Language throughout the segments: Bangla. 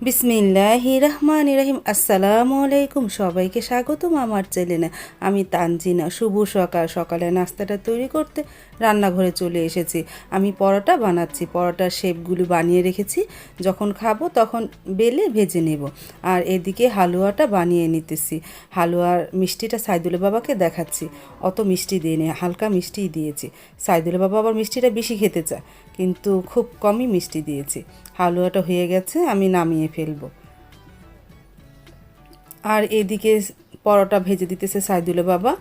বিসমিল্লাহির রহমানির রহিম। আসসালামু আলাইকুম, সবাইকে স্বাগতম আমার চ্যানেলে। আমি তানজিনা। শুভ সকাল। সকালে নাস্তাটা তৈরি করতে রান্নাঘরে চলে এসেছি। আমি পরোটা বানাচ্ছি। পরোটার শেপগুলো বানিয়ে রেখেছি, যখন খাবো তখন বেলে ভেজে নেব। আর এদিকে হালুয়াটা বানিয়ে নিতেছি। হালুয়ার মিষ্টিটা সাইদুলের বাবাকে দেখাচ্ছি। অত মিষ্টি দিইনি, হালকা মিষ্টিই দিয়েছি। সাইদুলের বাবা আবার মিষ্টিটা বেশি খেতে চায়, কিন্তু খুব কমই মিষ্টি দিয়েছি। হালুয়াটা হয়ে গেছে, আমি নামিয়ে ফেলবো। আর এদিকে পরোটা ভেজে দিতেছে সাইদুলের বাবা।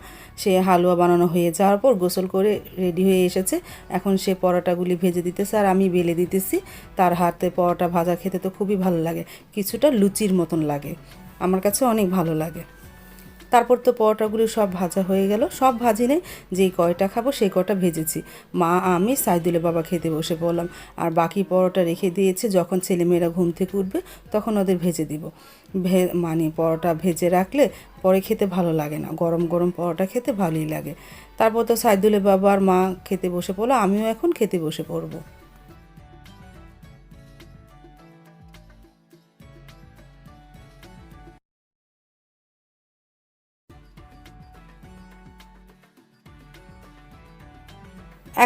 সে হালুয়া বানানো হয়ে যাওয়ার পর গোসল করে রেডি হয়ে এসেছে। এখন সে পরোটাগুলি ভেজে দিতেছে আর আমি বেলে দিতেছি। তার হাতে পরোটা ভাজা খেতে তো খুবই ভালো লাগে, কিছুটা লুচির মতন লাগে, আমার কাছে অনেক ভালো লাগে। তারপর তো পরোটাগুলি সব ভাজা হয়ে গেল। সব ভাজি নেই, যেই কয়টা খাবো সেই কয়টা ভেজেছি। মা, আমি, সাইদুলের বাবা খেতে বসে পড়লাম। আর বাকি পরোটা রেখে দিয়েছে, যখন ছেলেমেয়েরা ঘুম থেকে উঠবে তখন ওদের ভেজে দিব। মানে পরোটা ভেজে রাখলে পরে খেতে ভালো লাগে না, গরম গরম পরোটা খেতে ভালোই লাগে। তারপর তো সাইদুলের বাবা আর মা খেতে বসে পড়লো, আমিও এখন খেতে বসে পড়বো।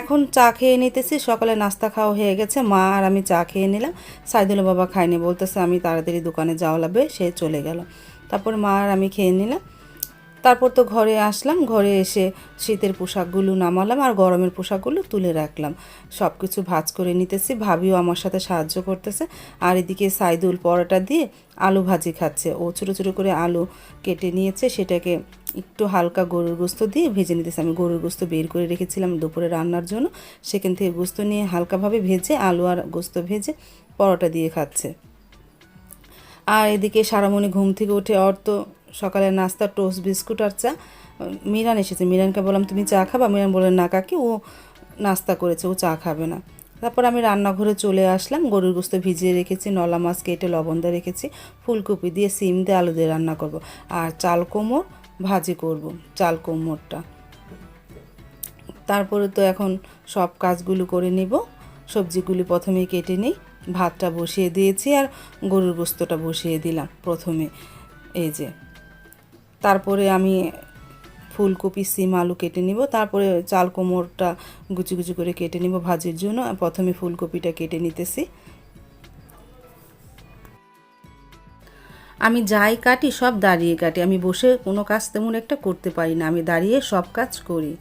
এখন চা খেয়ে নিতেছি। সকালে নাস্তা খাওয়া হয়ে গেছে, মা আর আমি চা খেয়ে নিলাম। সাইদুলের বাবা খায়নি, বলতেছে আমি তাড়াতাড়ি দোকানে যাওয়া লাগবে, সে চলে গেল। তারপর মা আর আমি খেয়ে নিলাম। তারপর তো ঘরে আসলাম। ঘরে এসে শীতের পোশাকগুলো নামালাম আর গরমের পোশাকগুলো তুলে রাখলাম। সব কিছু ভাঁজ করে নিতেছি। ভাবিও আমার সাথে সাহায্য করতেছে। আর এদিকে সাইদুল পরোটা দিয়ে আলু ভাজি খাচ্ছে। ও ছোটো ছোটো করে আলু কেটে নিয়েছে, সেটাকে একটু হালকা গরুর গোস্ত দিয়ে ভেজে নিতেছে। আমি গরুর গোস্ত বের করে রেখেছিলাম দুপুরে রান্নার জন্য, সেখান থেকে গোস্ত নিয়ে হালকাভাবে ভেজে, আলু আর গোস্ত ভেজে পরোটা দিয়ে খাচ্ছে। আর এদিকে সারামণি ঘুম থেকে উঠে, ওর তো সকালের নাস্তা টোস্ট বিস্কুট আর চা। মিরান এসেছে, মিরানকে বললাম তুমি চা খাবা? মিরান বললেন না কাকি, ও নাস্তা করেছে, ও চা খাবে না। তারপর আমি রান্নাঘরে চলে আসলাম। গরুর গোস্ত ভিজিয়ে রেখেছি, নলা মাছ কেটে লবণ দিয়ে রেখেছি। ফুলকপি দিয়ে, সিম দিয়ে, আলু দিয়ে রান্না করব। আর চাল কোমর ভাজি করব, চাল কোমরটা। তারপরে তো এখন সব কাজগুলো করে নিব। সবজিগুলি প্রথমেই কেটে নিই। ভাতটা বসিয়ে দিয়েছি আর গরুর গোস্তটা বসিয়ে দিলাম প্রথমে, এই যে। তারপরে আমি ফুলকপি, সিম, আলু কেটে নিব। তারপরে চাল কোমরটা কুচি কুচি করে কেটে নিব ভাজির জন্য। প্রথমে ফুলকপিটা কেটে নিতেছি। আমি যাই কাটি সব দাঁড়িয়ে কাটি, আমি বসে কোনো কাজ তেমন একটা করতে পারি না, আমি দাঁড়িয়ে সব কাজ করি।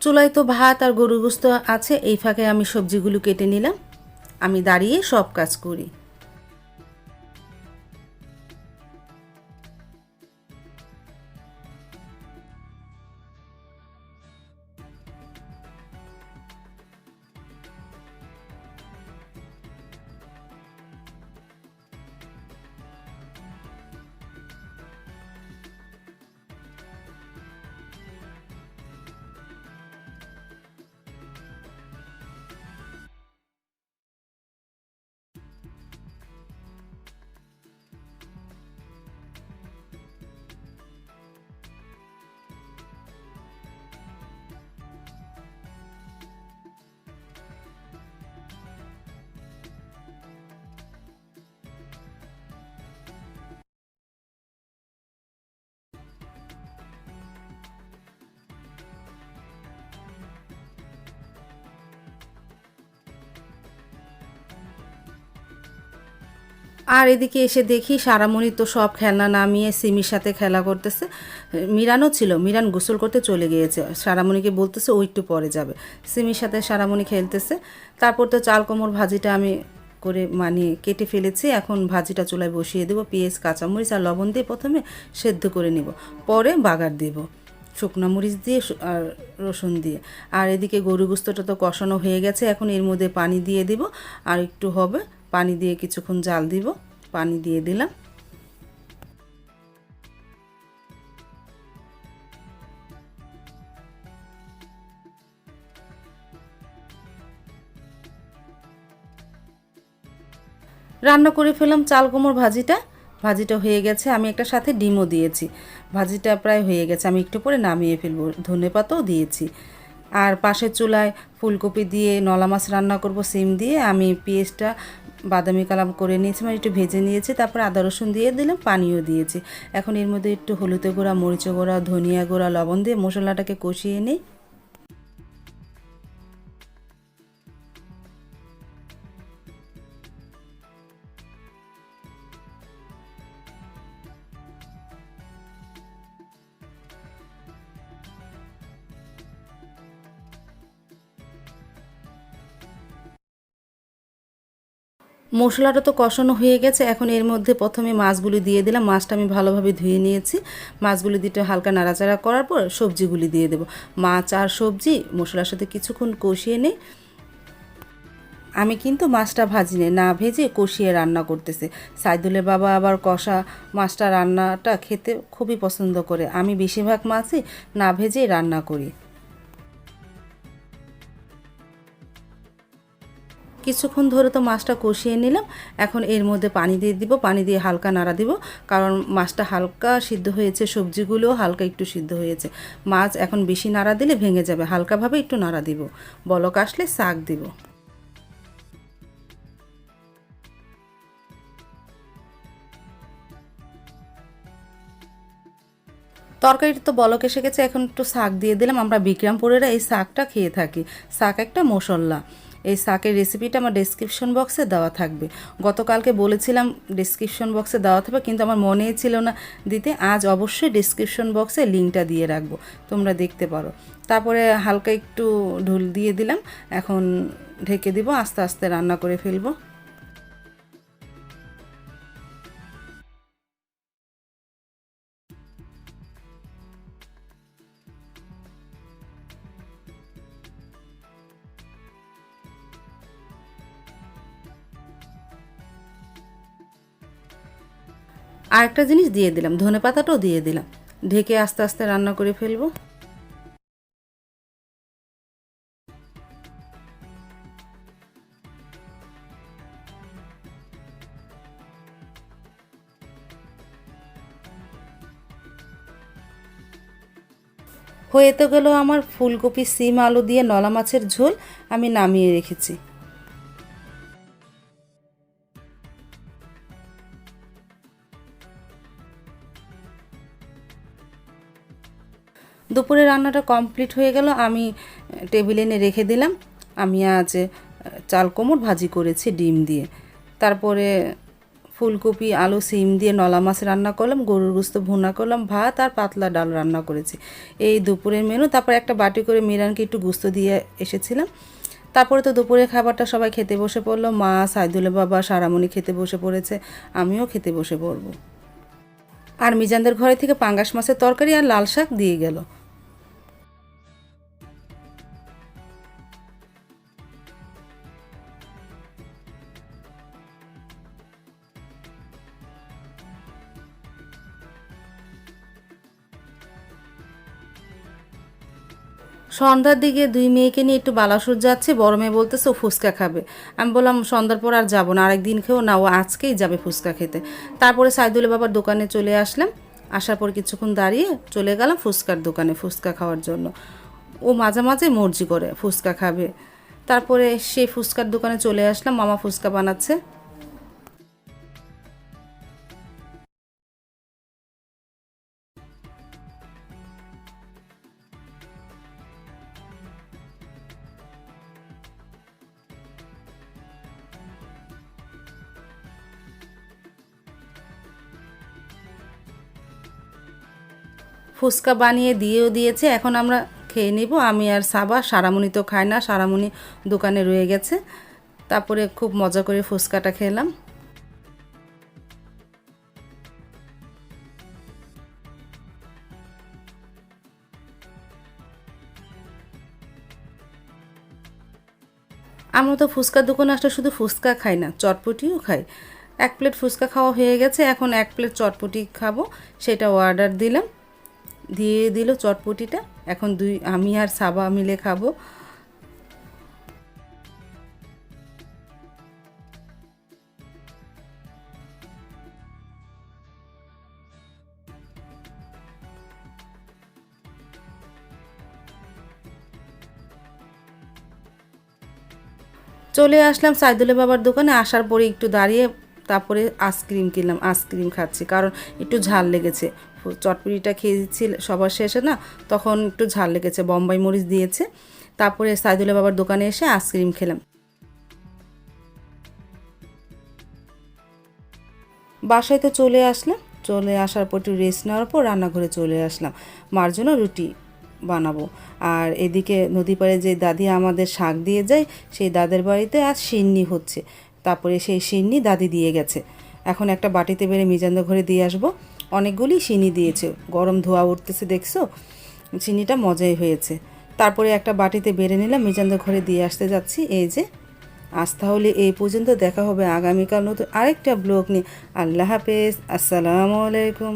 চুলায় তো ভাত আর গরুর গোস্ত আছে, এই ফাঁকে আমি সবজিগুলো কেটে নিলাম। আমি দাঁড়িয়ে সব কাজ করি। আর এদিকে এসে দেখি সারামণি তো সব খেলনা নামিয়ে সিমির সাথে খেলা করতেছে। মিরানও ছিল, মিরান গোসল করতে চলে গিয়েছে, সারামণিকে বলতেছে ও একটু পরে যাবে। সিমির সাথে সারামণি খেলতেছে। তারপর তো চাল কুমড়োর ভাজিটা আমি করে মানে কেটে ফেলেছি। এখন ভাজিটা চুলায় বসিয়ে দেবো, পেঁয়াজ কাঁচামরিচ আর লবণ দিয়ে প্রথমে সেদ্ধ করে নিব, পরে বাগার দেব শুকনো মরিচ দিয়ে আর রসুন দিয়ে। আর এদিকে গরু গোস্তটা তো কষানো হয়ে গেছে, এখন এর মধ্যে পানি দিয়ে দিব, আর একটু হবে, পানি দিয়ে কিছুক্ষণ জাল দিব। পানি দিয়ে দিলাম। রান্না করে ফেলাম চাল কুমড়োর ভাজিটা। ভাজিটা হয়ে গেছে, আমি একটা সাথে ডিমও দিয়েছি। ভাজিটা প্রায় হয়ে গেছে, আমি একটু পরে নামিয়ে ফেলবো। ধনেপাতাও দিয়েছি। আর পাশের চুলায় ফুলকপি দিয়ে নলা মাছ রান্না করব সিম দিয়ে। আমি পেঁয়াজটা বাদামি কালার করে নিয়েছি, মানে একটু ভেজে নিয়েছি। তারপর আদা রসুন দিয়ে দিলাম, পানিও দিয়েছি। এখন এর মধ্যে একটু হলুদের গুঁড়া, মরিচ গুঁড়া, ধনিয়া গুঁড়া, লবণ দিয়ে মশলাটাকে কষিয়ে নিই। মশলাটা তো কষানো হয়ে গেছে, এখন এর মধ্যে প্রথমে মাছগুলি দিয়ে দিলাম। মাছটা আমি ভালোভাবে ধুয়ে নিয়েছি। মাছগুলি দিয়ে হালকা নাড়াচাড়া করার পর সবজিগুলি দিয়ে দেবো। মাছ আর সবজি মশলার সাথে কিছুক্ষণ কষিয়ে নিই। আমি কিন্তু মাছটা ভাজি না ভেজে কষিয়ে রান্না করতেছি। সাইদুলের বাবা আবার কষা মাছটা রান্নাটা খেতে খুবই পছন্দ করে। আমি বেশিরভাগ মাছই না ভেজেই রান্না করি। কিছুক্ষণ ধরে তো মাছটা কষিয়ে নিলাম। এখন এর মধ্যে পানি দিয়ে দিব, পানি দিয়ে হালকা নাড়া দিব, কারণ মাছটা হালকা সিদ্ধ হয়েছে, সবজিগুলোও হালকা একটু সিদ্ধ হয়েছে। মাছ এখন বেশি নাড়া দিলে ভেঙে যাবে, হালকাভাবে একটু নাড়া দিব। বলক আসলে শাক দিব। তরকারিটা তো বলক এসে গেছে, এখন একটু শাক দিয়ে দিলাম। আমরা বিক্রমপুরেরা এই শাকটা খেয়ে থাকি। শাক একটা মশলা। এই শাকের রেসিপিটা আমার ডেসক্রিপশন বক্সে দেওয়া থাকবে। গতকালকে বলেছিলাম ডেসক্রিপশন বক্সে দেওয়া থাকবে, কিন্তু আমার মনেই ছিল না দিতে। আজ অবশ্যই ডেসক্রিপশন বক্সে লিঙ্কটা দিয়ে রাখবো, তোমরা দেখতে পারো। তারপরে হালকা একটু ঢোল দিয়ে দিলাম। এখন ঢেকে দিব, আস্তে আস্তে রান্না করে ফেলবো। আরেকটা জিনিস দিয়ে দিলাম, ধনেপাতাটাও দিয়ে দিলাম। ঢেকে আস্তে আস্তে রান্না করে ফেলবো। হয়ে তো গেল আমার ফুলকপি সিম আলু দিয়ে নলা মাছের ঝোল। আমি নামিয়ে রেখেছি। দুপুরে রান্নাটা কমপ্লিট হয়ে গেল, আমি টেবিলে এনে রেখে দিলাম। আমি আজ চাল কুমড়ো ভাজি করেছি ডিম দিয়ে। তারপরে ফুলকপি আলু সিম দিয়ে নলা মাছ রান্না করলাম, গরুর গোস্ত ভুনা করলাম, ভাত আর পাতলা ডাল রান্না করেছি। এই দুপুরের মেনু। তারপর একটা বাটি করে মিরানকে একটু গোস্ত দিয়ে এসেছিলাম। তারপরে তো দুপুরের খাবারটা সবাই খেতে বসে পড়লো। মা, সাইদুলের বাবা, সারামণি খেতে বসে পড়েছে, আমিও খেতে বসে পড়ব। আর মিজানদের ঘরে থেকে পাঙ্গাস মাছের তরকারি আর লাল শাক দিয়ে গেল। সন্ধ্যার দিকে দুই মেয়েকে নিয়ে একটু বালাসুর যাচ্ছে। বড় মেয়ে বলতেছে ও ফুচকা খাবে। আমি বললাম সন্ধ্যার পর আর যাবো না, আরেকদিন খেয়েও না, ও আজকেই যাবে ফুচকা খেতে। তারপরে সাইদুলের বাবার দোকানে চলে আসলাম। আসার পর কিছুক্ষণ দাঁড়িয়ে চলে গেলাম ফুচকার দোকানে ফুচকা খাওয়ার জন্য। ও মাঝে মাঝে মর্জি করে ফুচকা খাবে। তারপরে সেই ফুচকার দোকানে চলে আসলাম, মামা ফুচকা বানাচ্ছে। ফুচকা বানিয়ে দিয়েও দিয়েছে। এখন আমরা খেয়ে নিব, আমি আর সাবা। সারামণি তো খায় না, সারামণি দোকানে রয়ে গেছে। তারপরে খুব মজা করে ফুচকাটা খেলাম। আমরা তো ফুচকার দোকানে আসলে শুধু ফুচকা খাই না, চটপটিও খাই। 1 প্লেট ফুচকা খাওয়া হয়ে গেছে, এখন 1 প্লেট চটপটি খাবো। সেটা অর্ডার দিলাম, দিয়ে দিল চটপটিটা। এখন আমি আর সাবা মিলে খাবো। চলে আসলাম সাইদুলের বাবার দোকানে। আসার পরে একটু দাঁড়িয়ে তারপরে আইসক্রিম কিনলাম, আইসক্রিম খাচ্ছি কারণ একটু ঝাল লেগেছে। চটপটিটা খেয়েছি সবার শেষে না, তখন একটু ঝাল লেগেছে, বোম্বাই মরিচ দিয়েছে। তারপরে সাইদুলের বাবার দোকানে এসে আইসক্রিম খেলাম। বাসায় তো চলে আসলাম, চলে আসার পর একটু রেস্ট নেওয়ার পর রান্নাঘরে চলে আসলাম। মার জন্য রুটি বানাবো। আর এদিকে নদী পাড়ে যে দাদি আমাদের শাক দিয়ে যায়, সেই দাদের বাড়িতে আজ সিন্নি হচ্ছে। তারপরে সেই সিন্নি দাদি দিয়ে গেছে। এখন একটা বাটিতে বেড়ে মিজানদের ঘরে দিয়ে আসবো। অনেকগুলি সিন্নি দিয়েছে, গরম ধোয়া উঠতেছে দেখছো, চিনিটা মজাই হয়েছে। তারপরে একটা বাটিতে বেড়ে নিলাম, মিজানদের ঘরে দিয়ে আসতে যাচ্ছি। এই যে, আজ তাহলে এই পর্যন্ত, দেখা হবে আগামীকাল নতুন আরেকটা ব্লগ নিয়ে। আল্লাহ হাফেজ, আসসালামু আলাইকুম।